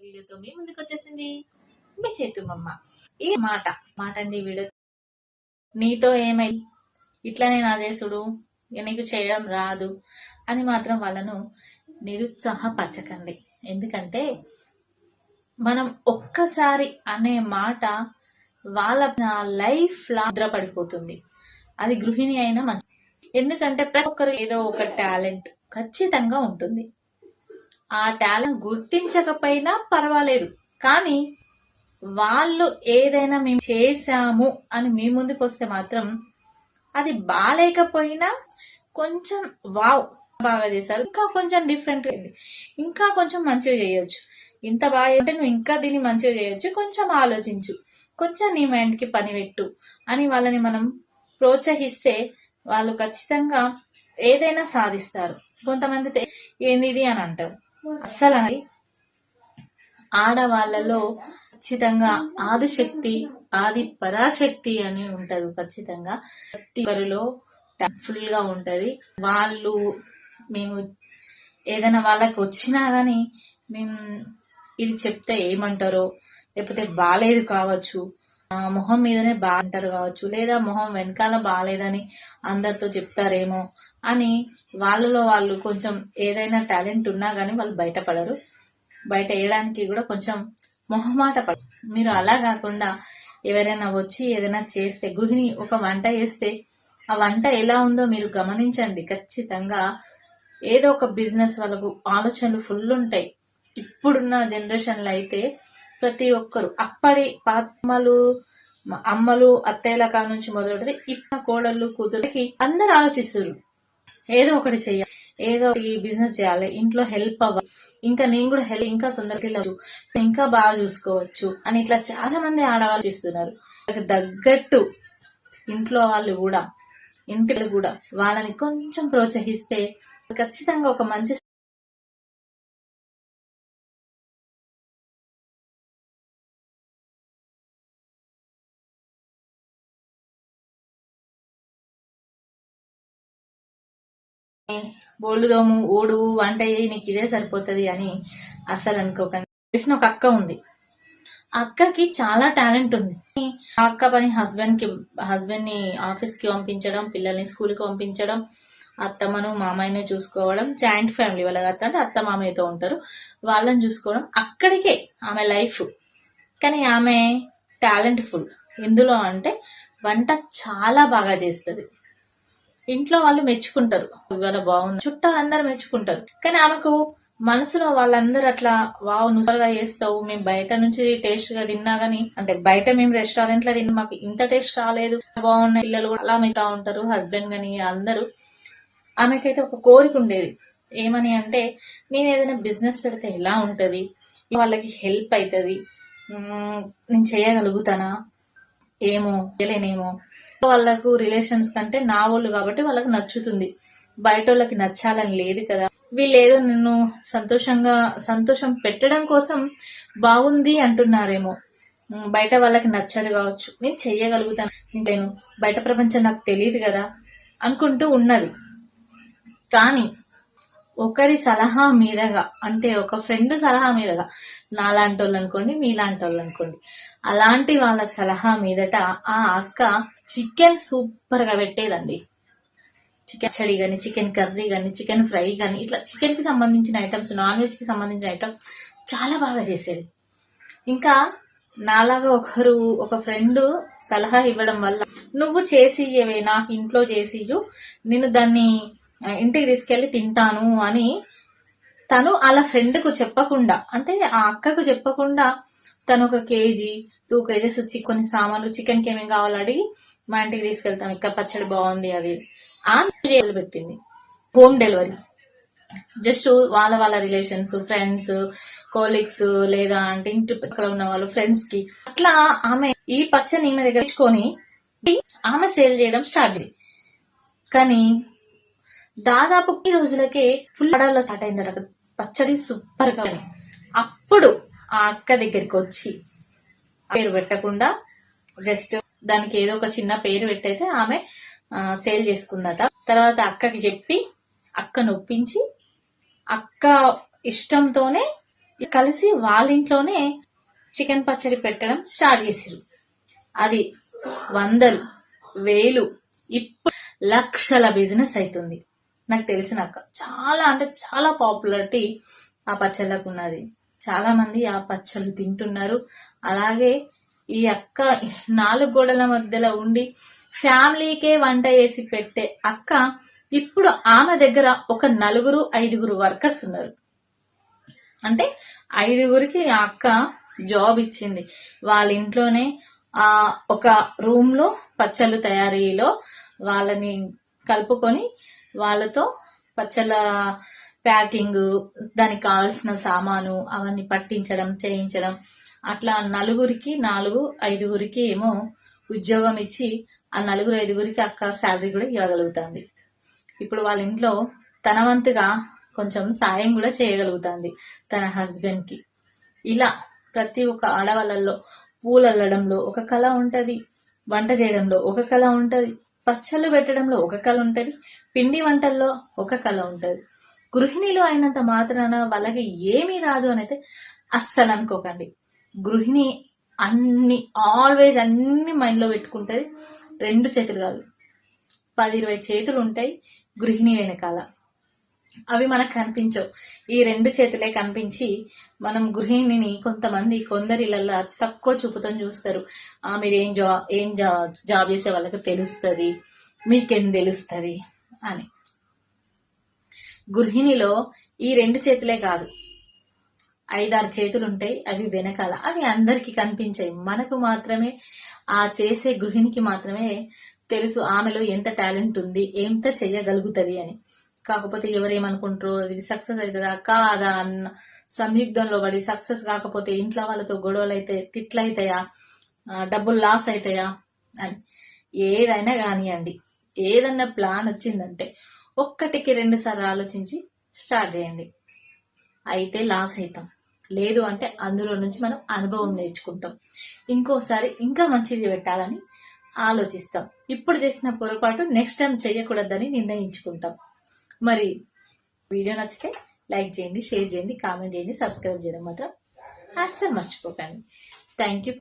వీడియోతో మీ ముందుకు వచ్చేసింది మీ చేతుమమ్మ. ఈ మాట అండి వీడియో. నీతో ఏమై ఇట్లనే నా చేసుడు, నీకు చేయడం రాదు అని మాత్రం వాళ్ళను నిరుత్సాహపరచకండి. ఎందుకంటే మనం ఒక్కసారి అనే మాట వాళ్ళ లైఫ్ లా పడిపోతుంది. అది గృహిణి అయినా మంచి. ఎందుకంటే ప్రతి ఒక్కరు ఏదో ఒక టాలెంట్ ఖచ్చితంగా ఉంటుంది. ఆ టాలెంట్ గుర్తించకపోయినా పర్వాలేదు, కానీ వాళ్ళు ఏదైనా మేము చేశాము అని మీ ముందుకు వస్తే మాత్రం అది బాగాలేకపోయినా కొంచెం వావ్ బాగా చేశారు, ఇంకా కొంచెం డిఫరెంట్, ఇంకా కొంచెం మంచిగా చేయొచ్చు, ఇంత బాగా అంటే నువ్వు ఇంకా దీన్ని మంచిగా చేయొచ్చు, కొంచెం ఆలోచించు, కొంచెం నీ మైండ్కి పని పెట్టు అని వాళ్ళని మనం ప్రోత్సహిస్తే వాళ్ళు ఖచ్చితంగా ఏదైనా సాధిస్తారు. కొంతమంది ఏంది అని అంటారు. అస్సలు ఆడవాళ్ళలో ఖచ్చితంగా ఆదిశక్తి, ఆది పరాశక్తి అని ఉంటది. ఖచ్చితంగా ప్రతి ఒక్కరిలో ఫుల్ గా ఉంటది. వాళ్ళు మేము ఏదైనా వాళ్ళకి వచ్చినా గానీ మేము ఇది చెప్తే ఏమంటారో, లేకపోతే బాలేదు కావచ్చు, మొహం మీదనే బాగుంటారు కావచ్చు, లేదా మొహం వెనకాల బాగాలేదని అందరితో చెప్తారేమో అని వాళ్ళలో వాళ్ళు కొంచెం ఏదైనా టాలెంట్ ఉన్నా గానీ వాళ్ళు బయటపడరు. బయట వేయడానికి కూడా కొంచెం మొహమాట పడరు. మీరు అలా కాకుండా ఎవరైనా వచ్చి ఏదైనా చేస్తే, గృహిణి ఒక వంట చేస్తే ఆ వంట ఎలా ఉందో మీరు గమనించండి. ఖచ్చితంగా ఏదో ఒక బిజినెస్ వాళ్ళకు ఆలోచనలు ఫుల్ ఉంటాయి. ఇప్పుడున్న జనరేషన్ లో అయితే ప్రతి ఒక్కరు అప్పటి అమ్మలు అత్తయ్యల కాడ నుంచి మొదలెడితే ఇప్పుడు కోడళ్ళు కూతురికి అందరు ఆలోచిస్తారు ఏదో ఒకటి చెయ్యాలి, ఏదో బిజినెస్ చేయాలి, ఇంట్లో హెల్ప్ అవ్వాలి, ఇంకా నేను కూడా హెల్ప్ ఇంకా తొందరగా ఇంకా బాగా చూసుకోవచ్చు అని ఇట్లా చాలా మంది ఆడవాళ్ళు చేస్తున్నారు. తగ్గట్టు ఇంట్లో వాళ్ళు కూడా వాళ్ళని కొంచెం ప్రోత్సహిస్తే ఖచ్చితంగా ఒక మంచి బోలుదోము, ఓడు, వంట నీకు ఇదే సరిపోతుంది అని అసలు అనుకోకండి. తెలిసిన ఒక అక్క ఉంది. ఆ అక్కకి చాలా టాలెంట్ ఉంది. ఆ అక్క పని హస్బెండ్ ని ఆఫీస్ కి పంపించడం, పిల్లల్ని స్కూల్ కి పంపించడం, అత్తమ్మను మామయ్యను చూసుకోవడం, జాయింట్ ఫ్యామిలీ వాళ్ళ అత్త మామయ్యతో ఉంటారు, వాళ్ళని చూసుకోవడం అక్కడికే ఆమె లైఫ్. కానీ ఆమె టాలెంట్ ఫుల్ ఎందులో అంటే వంట చాలా బాగా చేస్తుంది. ఇంట్లో వాళ్ళు మెచ్చుకుంటారు, ఇవాళ బాగుంది, చుట్టాలందరూ మెచ్చుకుంటారు. కానీ ఆమెకు మనసులో వాళ్ళందరూ అట్లా వావ్ నువ్వుగా చేస్తావు, మేము బయట నుంచి టేస్ట్ గా తిన్నా గానీ, అంటే బయట మేము రెస్టారెంట్ లో తిన్నా మాకు ఇంత టేస్ట్ రాలేదు, బాగున్న పిల్లలు కూడా అలా మెచ్చుతా ఉంటారు, హస్బెండ్ గాని అందరూ. ఆమెకైతే ఒక కోరిక ఉండేది, ఏమని అంటే నేను ఏదైనా బిజినెస్ పెడితే ఎలా ఉంటది, వాళ్ళకి హెల్ప్ అవుతుంది, నేను చేయగలుగుతానా ఏమో తెలియనేమో, వాళ్ళకు రిలేషన్స్ కంటే నా వాళ్ళు కాబట్టి వాళ్ళకి నచ్చుతుంది, బయట వాళ్ళకి నచ్చాలని లేదు కదా, వీళ్ళు ఏదో నిన్ను సంతోషం పెట్టడం కోసం బాగుంది అంటున్నారేమో, బయట వాళ్ళకి నచ్చదు కావచ్చు, నేను చెయ్యగలుగుతాను, నేను బయట ప్రపంచం నాకు తెలియదు కదా అనుకుంటూ ఉన్నది. కానీ ఒకరి సలహా మీదగా, అంటే ఒక ఫ్రెండ్ సలహా మీదగా, నాలాంటి వాళ్ళు అనుకోండి, మీలాంటి వాళ్ళు అనుకోండి, అలాంటి వాళ్ళ సలహా మీదట ఆ అక్క చికెన్ సూపర్ గా పెట్టేదండి. చికెన్ పచ్చడి గాని, చికెన్ కర్రీ గాని, చికెన్ ఫ్రై గాని, ఇట్లా చికెన్ కి సంబంధించిన ఐటమ్స్, నాన్ వెజ్ కి సంబంధించిన ఐటమ్స్ చాలా బాగా చేసేది. ఇంకా నాలాగా ఒక ఫ్రెండ్ సలహా ఇవ్వడం వల్ల, నువ్వు చేసి నాకు ఇంట్లో చేసి నేను దాన్ని ఇంటికి తీసుకెళ్లి తింటాను అని తను అలా ఫ్రెండ్ కు చెప్పకుండా, అంటే ఆ అక్కకు చెప్పకుండా తను 1 kg 2 kgs వచ్చి కొన్ని సామాన్లు చికెన్ కి ఏమేమి కావాలో అడిగి మా ఇంటికి తీసుకెళ్తాం, ఇంకా పచ్చడి బాగుంది అది పెట్టింది. హోమ్ డెలివరీ, జస్ట్ వాళ్ళ రిలేషన్స్, ఫ్రెండ్స్, కోలీగ్స్, లేదా అంటే ఇంటి పక్కన ఉన్న వాళ్ళు ఫ్రెండ్స్ కి అట్లా ఆమె ఈ పచ్చని ఈమె దగ్గర తెచ్చుకొని ఆమె సేల్ చేయడం స్టార్ట్ అయింది. కానీ దాదాపు ఈ రోజులకే ఫుల్ ఆర్డర్లో స్టార్ట్ అయిందట పచ్చడి సూపర్ గా. అప్పుడు ఆ అక్క దగ్గరికి వచ్చి పేరు పెట్టకుండా జస్ట్ దానికి ఏదో ఒక చిన్న పేరు పెట్టయితే ఆమె సేల్ చేసుకుందట. తర్వాత అక్కకి చెప్పి అక్కను ఒప్పించి అక్క ఇష్టంతోనే కలిసి వాళ్ళ ఇంట్లోనే చికెన్ పచ్చడి పెట్టడం స్టార్ట్ చేసిరు. అది వందలు, వేలు, ఇప్పుడు లక్షల బిజినెస్ అవుతుంది. నాకు తెలిసినాక చాలా అంటే చాలా పాపులారిటీ ఆ పచ్చళ్ళకు ఉన్నది. చాలా మంది ఆ పచ్చళ్ళు తింటున్నారు. అలాగే ఈ అక్క 4 గోడల మధ్యలో ఉండి ఫ్యామిలీకే వంట చేసి పెట్టే అక్క ఇప్పుడు ఆమె దగ్గర ఒక 4-5 వర్కర్స్ ఉన్నారు. అంటే 5 ఆ అక్క జాబ్ ఇచ్చింది. వాళ్ళ ఇంట్లోనే ఒక రూమ్ లో పచ్చళ్ళు తయారీలో వాళ్ళని కలుపుకొని వాళ్ళతో పచ్చళ్ళ ప్యాకింగ్, దానికి కావాల్సిన సామాను అవన్నీ పట్టించడం, చేయించడం, అట్లా 4-5 ఏమో ఉద్యోగం ఇచ్చి ఆ 4-5 అక్క శాలరీ కూడా ఇవ్వగలుగుతుంది. ఇప్పుడు వాళ్ళ ఇంట్లో తన వంతుగా కొంచెం సాయం కూడా చేయగలుగుతుంది తన హస్బెండ్ కి. ఇలా ప్రతి ఒక్క ఆడవాళ్ళల్లో పూలు అల్లడంలో ఒక కళ ఉంటది, వంట చేయడంలో ఒక కళ ఉంటది, పచ్చళ్ళు పెట్టడంలో ఒక కళ ఉంటది, పిండి వంటల్లో ఒక కళ ఉంటది. గృహిణిలు అయినంత మాత్రాన వాళ్ళకి ఏమీ రాదు అని అయితే అస్సలు అనుకోకండి. గృహిణి ఆల్వేజ్ అన్ని మైండ్ లో పెట్టుకుంటది. 2 చేతులు కాదు, 10-20 చేతులు ఉంటాయి గృహిణి వెనకాల. అవి మనకు కనిపించవు. ఈ 2 చేతులే కనిపించి మనం గృహిణిని కొందరిళ్ళల్లో తక్కువ చూపుతో చూస్తారు. మీరు ఏం జాబ్ చేసే వాళ్ళకి తెలుస్తుంది, మీకేం తెలుస్తుంది అని. గృహిణిలో ఈ 2 చేతులే కాదు, 5-6 చేతులు ఉంటాయి. అవి వెనకాల, అవి అందరికి కనిపించాయి. మనకు మాత్రమే, ఆ చేసే గృహిణికి మాత్రమే తెలుసు ఆమెలో ఎంత టాలెంట్ ఉంది, ఎంత చెయ్యగలుగుతుంది అని. కాకపోతే ఎవరేమనుకుంటారో, అది సక్సెస్ అవుతుందా కాదా అన్న సంయుక్తంలో పడి సక్సెస్ కాకపోతే ఇంట్లో వాళ్ళతో గొడవలు అయితే, తిట్లు అవుతాయా, డబ్బులు లాస్ అవుతాయా అని. ఏదైనా కానివ్వండి, ఏదన్నా ప్లాన్ వచ్చిందంటే 1-2 సార్లు ఆలోచించి స్టార్ట్ చేయండి. అయితే లాస్ అవుతాం, లేదు అంటే అందులో నుంచి మనం అనుభవం నేర్చుకుంటాం. ఇంకోసారి ఇంకా మంచిది పెట్టాలని ఆలోచిస్తాం. ఇప్పుడు చేసిన పొరపాటు నెక్స్ట్ టైం చేయకూడదని నిర్ణయించుకుంటాం. మరి వీడియో నచ్చితే లైక్ చేయండి, షేర్ చేయండి, కామెంట్ చేయండి, సబ్స్క్రైబ్ చేయడం మాత్రం అస్సలు మర్చిపోకండి. Thank you.